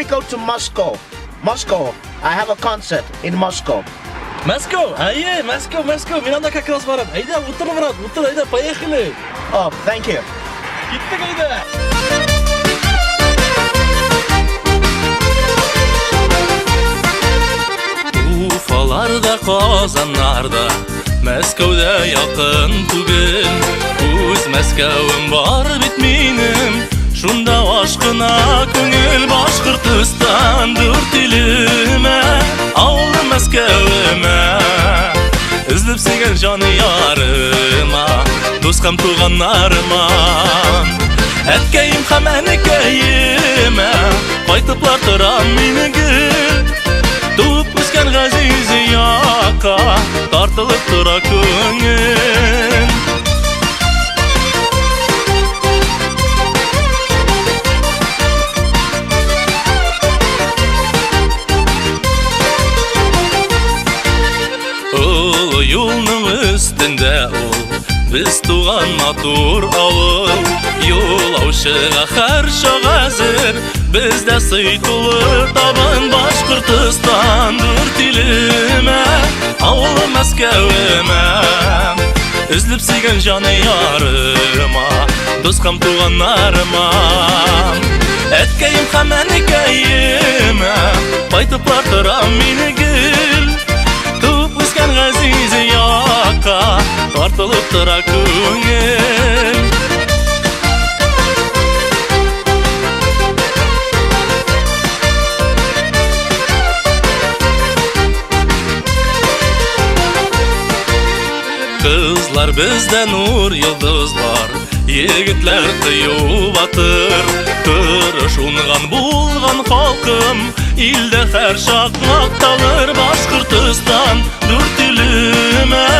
me go to Moscow. Moscow. I have a concert in Moscow. Москва, Москва, мен анда как раз барам. Айда, утыр, брат, утыр, айда, поехали. Oh, thank you. Кеттік, айда. Уфаларда, Қазаннарда, Мәскәүдә якын түгел. Үз Мәскәүем бар бит минем, шунда ашкына күңел. Башкортстан дүрт илемә, авылым Мәскәүемә. Үзлеп сөйгән җаны ярыма, дускам туганнарыма. Әткәем һәм әнекәемә, кайтыплар торам мине гел. Туып үскән газиз якка, тартылып тора күңел. Олы юлның өстендә ул, без туган матур авыл. Юлаучыга һәр чак әзер, бездә сый тулы табын. Башкортстан дүрт илемә, авылым Мәскәүемә. Үзлеп сөйгән җаны ярыма, дускам туганнарыма. Әткәем һәм әнекәемә, кайтыплар торам мине гел. Туып үскән газиз якка, тартылып тора күңел. Кызлар бездә нур йолдызлар, егетләр кыю батыр. Тырыш унган булган халкым, илдә һәр чак макталыр. Башкортстан дүрт илемә,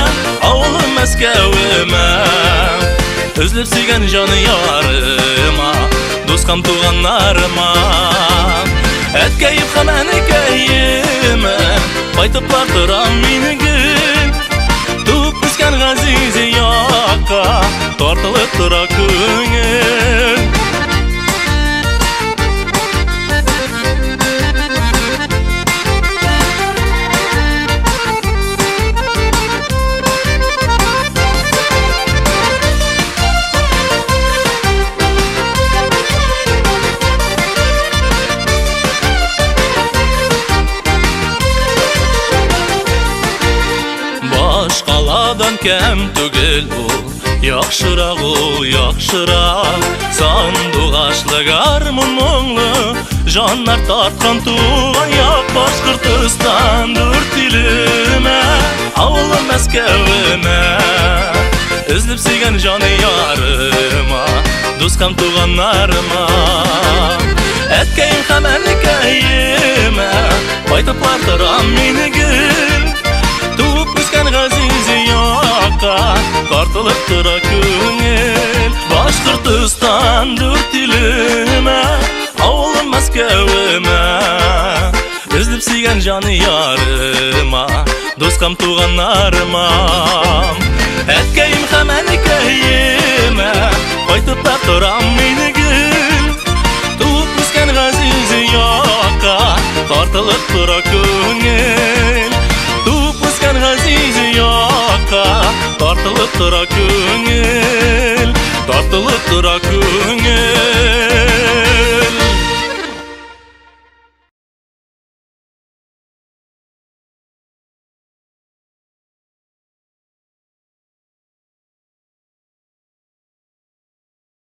авылым Мәскәүемә. Үзлеп сөйгән җаны ярыма, дускам туганнарыма. Әткәем һәм әнекәемә, кайтыплар торам мине гел. Туып үскән газиз якка, тартылып тора күңел. Башкаладан кәм түгел ул, яхшырак ул, яхшырак. Сандугачлы гармун моңлы, жаннар тарткан туган як. Башкортстан дүрт илемә, авылым Мәскәүемә. Үзлеп сөйгән җаны ярыма, дускам туганнарыма. Әткәем һәм әнекәемә, кайтыплар торам мине гел. Туып үскән газиз якка, тартылып тора күңел. Башкортстан дүрт илемә, авылым Мәскәүемә. Үзлеп сөйгән җаны ярыма, дускам туганнарыма. Әткәем һәм әнекәемә, кайтыплар торам мине гел. Туып үскән газиз якка, тартылып тора күңел. Газиз якка, тартылып тора күңел, тартылып тора күңел.